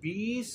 20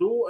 2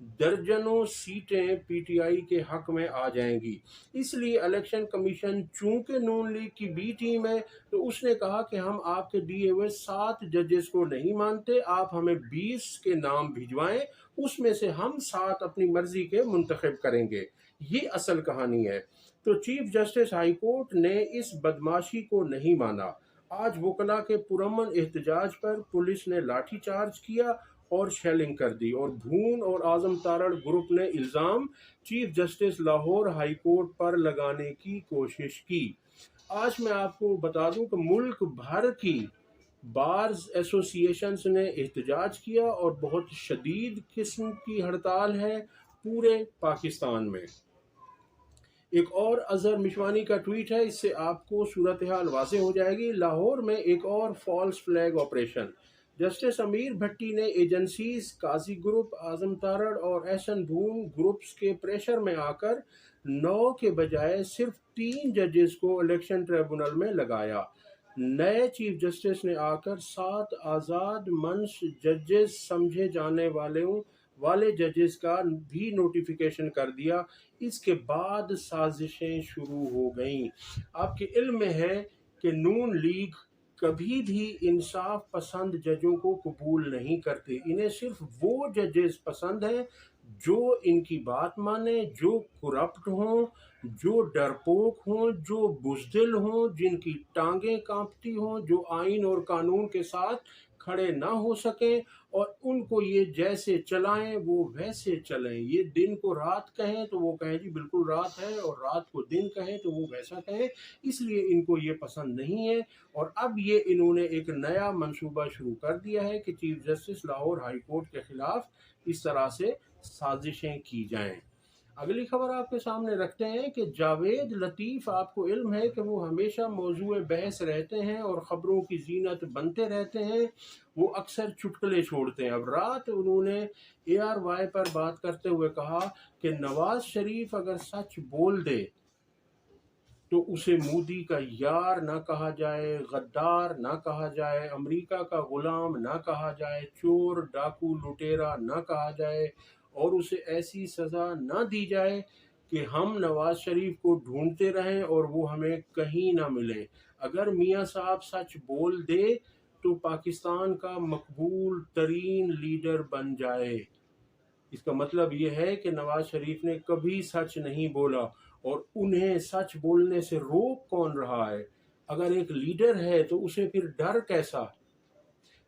درجنوں سیٹیں P T I کے حق میں آ جائیں گی۔ اس لیے الیکشن کمیشن چونکہ نون لیگ کی بی ٹیم ہے تو اس نے کہا کہ ہم آپ کے دیے ہوئے 7 ججز کو نہیں مانتے، آپ ہمیں 20 کے نام بھجوائیں، اس میں سے ہم 7 اپنی مرضی کے منتخب کریں گے۔ یہ اصل کہانی ہے۔ تو چیف جسٹس ہائی کورٹ نے اس بدماشی کو نہیں مانا۔ آج وکلاء کے پرامن احتجاج پر پولیس نے لاٹھی چارج کیا اور شیلنگ کر دی، اور بھون اور اعظم تارڑ گروپ نے الزام chief justice Lahore high court پر لگانے کی کوشش کی۔ آج میں آپ کو بتا دوں کہ ملک بھر کی بارز ایسوسی ایشنز نے احتجاج کیا اور بہت شدید قسم کی ہڑتال ہے پورے پاکستان میں۔ ایک اور اظہر مشوانی کا ٹویٹ ہے، اس سے آپ کو صورتحال واضح ہو جائے گی۔ لاہور میں ایک اور فالس فلیگ آپریشن۔ جسٹس امیر بھٹی نے ایجنسیز، قاضی گروپ، اعظم تارڑ اور احسن بھون گروپس کے پریشر میں آ کر 9 کے بجائے صرف 3 ججز کو الیکشن ٹریبونل میں لگایا۔ نئے چیف جسٹس نے آ کر 7 آزاد منش ججز سمجھے جانے والے ججز کا بھی نوٹیفیکیشن کر دیا۔ اس کے بعد سازشیں شروع ہو گئیں۔ آپ کے علم میں ہے کہ نون لیگ کبھی بھی انصاف پسند ججوں کو قبول نہیں کرتے۔ انہیں صرف وہ ججز پسند ہیں جو ان کی بات مانیں، جو کرپٹ ہوں، جو ڈرپوک ہوں، جو بزدل ہوں، جن کی ٹانگیں کانپتی ہوں، جو آئین اور قانون کے ساتھ کھڑے نہ ہو سکیں، اور ان کو یہ جیسے چلائیں وہ ویسے چلیں۔ یہ دن کو رات کہیں تو وہ کہیں جی بالکل رات ہے، اور رات کو دن کہیں تو وہ ویسا کہیں۔ اس لیے ان کو یہ پسند نہیں ہے، اور اب یہ انہوں نے ایک نیا منصوبہ شروع کر دیا ہے کہ chief justice Lahore high court کے خلاف اس طرح سے سازشیں کی جائیں۔ اگلی خبر آپ کے سامنے رکھتے ہیں کہ جاوید لطیف، آپ کو علم ہے کہ وہ ہمیشہ موضوع بحث رہتے ہیں اور خبروں کی زینت بنتے رہتے ہیں، وہ اکثر چٹکلے چھوڑتے ہیں۔ اب رات انہوں نے ARY پر بات کرتے ہوئے کہا کہ نواز شریف اگر سچ بول دے تو اسے مودی کا یار نہ کہا جائے، غدار نہ کہا جائے، امریکہ کا غلام نہ کہا جائے، چور، ڈاکو، لٹیرا نہ کہا جائے، اور اسے ایسی سزا نہ دی جائے کہ ہم نواز شریف کو ڈھونڈتے رہیں اور وہ ہمیں کہیں نہ ملے۔ اگر میاں صاحب سچ بول دے تو پاکستان کا مقبول ترین لیڈر بن جائے۔ اس کا مطلب یہ ہے کہ نواز شریف نے کبھی سچ نہیں بولا، اور انہیں سچ بولنے سے روک کون رہا ہے؟ اگر ایک لیڈر ہے تو اسے پھر ڈر کیسا؟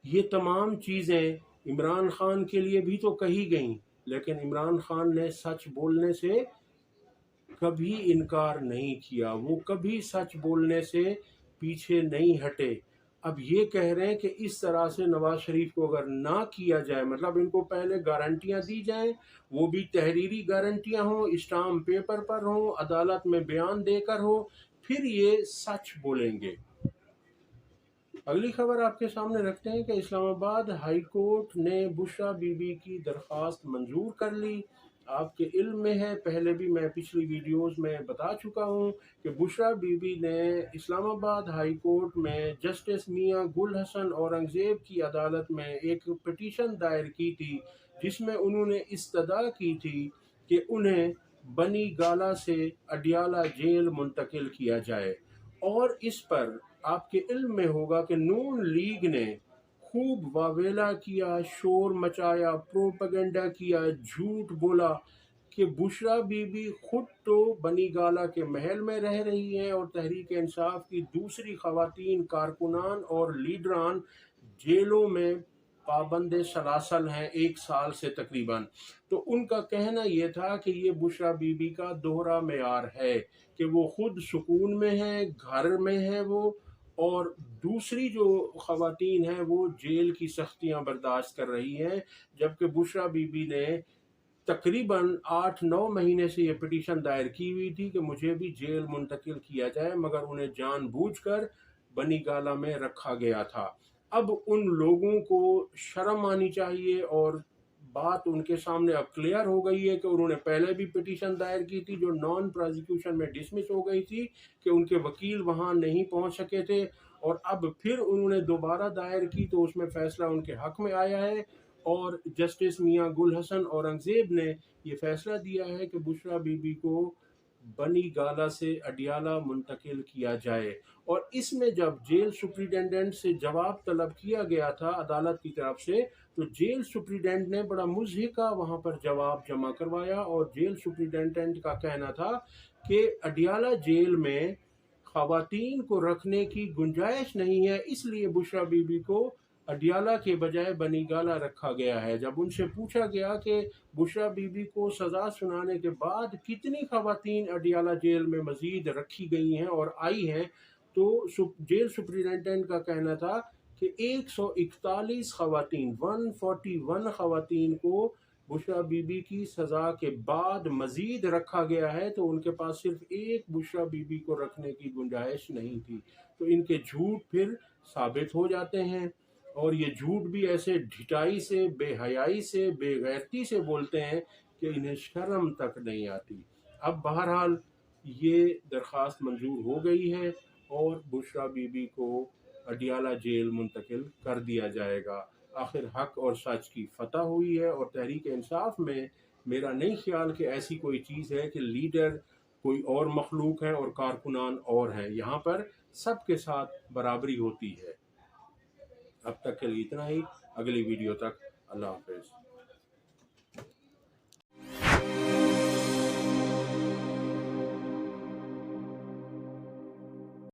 یہ تمام چیزیں عمران خان کے لیے بھی تو کہی گئیں، لیکن عمران خان نے سچ بولنے سے کبھی انکار نہیں کیا، وہ کبھی سچ بولنے سے پیچھے نہیں ہٹے۔ اب یہ کہہ رہے ہیں کہ اس طرح سے نواز شریف کو اگر نہ کیا جائے، مطلب ان کو پہلے گارنٹیاں دی جائیں، وہ بھی تحریری گارنٹیاں ہوں، اسٹامپ پیپر پر ہوں، عدالت میں بیان دے کر ہو، پھر یہ سچ بولیں گے۔ اگلی خبر آپ کے سامنے رکھتے ہیں کہ اسلام آباد ہائی کورٹ نے بشرا بی بی کی درخواست منظور کر لی۔ آپ کے علم میں ہے، پہلے بھی میں پچھلی ویڈیوز میں بتا چکا ہوں کہ بشرا بی بی نے اسلام آباد ہائی کورٹ میں جسٹس میاں گل حسن اورنگزیب کی عدالت میں ایک پٹیشن دائر کی تھی، جس میں انہوں نے استدعا کی تھی کہ انہیں بنی گالہ سے اڈیالہ جیل منتقل کیا جائے، اور اس پر آپ کے علم میں ہوگا کہ نون لیگ نے خوب واویلا کیا، شور مچایا، پروپیگنڈا کیا، جھوٹ بولا کہ بشرا بی بی خود تو بنی گالہ کے محل میں رہ رہی ہیں، اور تحریک انصاف کی دوسری خواتین کارکنان اور لیڈران جیلوں میں پابند سلاسل ہیں 1 سال سے تقریباً۔ تو ان کا کہنا یہ تھا کہ یہ بشرا بی بی کا دوہرا معیار ہے کہ وہ خود سکون میں ہے، گھر میں ہے وہ، اور دوسری جو خواتین ہیں وہ جیل کی سختیاں برداشت کر رہی ہیں، جبکہ بشرا بی بی نے تقریباً 8-9 مہینے سے یہ پٹیشن دائر کی ہوئی تھی کہ مجھے بھی جیل منتقل کیا جائے، مگر انہیں جان بوجھ کر بنی گالہ میں رکھا گیا تھا۔ اب ان لوگوں کو شرم آنی چاہیے، اور بات ان کے سامنے اب کلیئر ہو گئی ہے کہ انہوں نے پہلے بھی پٹیشن دائر کی تھی جو نان پروزیکیوشن میں ڈسمس ہو گئی تھی کہ ان کے وکیل وہاں نہیں پہنچ سکے تھے، اور اب پھر انہوں نے دوبارہ دائر کی تو اس میں فیصلہ ان کے حق میں آیا ہے، اور جسٹس میاں گل حسن اورنگزیب نے یہ فیصلہ دیا ہے کہ بشرا بی بی کو بنی گالہ سے اڈیالہ منتقل کیا جائے۔ اور اس میں جب جیل سپریڈنڈنٹ سے جواب طلب کیا گیا تھا عدالت کی طرف سے، تو جیل سپریڈنٹ نے بڑا مضحکہ وہاں پر جواب جمع کروایا، اور جیل سپریڈنٹنٹ کا کہنا تھا کہ اڈیالہ جیل میں خواتین کو رکھنے کی گنجائش نہیں ہے، اس لیے بشرا بی بی کو اڈیالہ کے بجائے بنی گالہ رکھا گیا ہے۔ جب ان سے پوچھا گیا کہ بشرا بی بی کو سزا سنانے کے بعد کتنی خواتین اڈیالہ جیل میں مزید رکھی گئی ہیں اور آئی ہیں، تو جیل سپریڈنٹنٹ کا کہنا تھا کہ 141 خواتین 141 خواتین کو بشرا بی بی کی سزا کے بعد مزید رکھا گیا ہے، تو ان کے پاس صرف ایک بشرا بی بی کو رکھنے کی گنجائش نہیں تھی۔ تو ان کے جھوٹ پھر ثابت ہو جاتے ہیں، اور یہ جھوٹ بھی ایسے ڈھٹائی سے، بے حیائی سے، بے غیرتی سے بولتے ہیں کہ انہیں شرم تک نہیں آتی۔ اب بہرحال یہ درخواست منظور ہو گئی ہے اور بشرا بی بی کو اڈیالہ جیل منتقل کر دیا جائے گا۔ آخر حق اور سچ کی فتح ہوئی ہے، اور تحریک انصاف میں میرا نہیں خیال کہ ایسی کوئی چیز ہے کہ لیڈر کوئی اور مخلوق ہے اور کارکنان اور ہیں۔ یہاں پر سب کے ساتھ برابری ہوتی ہے۔ اب تک کے لیے اتنا ہی، اگلی ویڈیو تک اللہ حافظ۔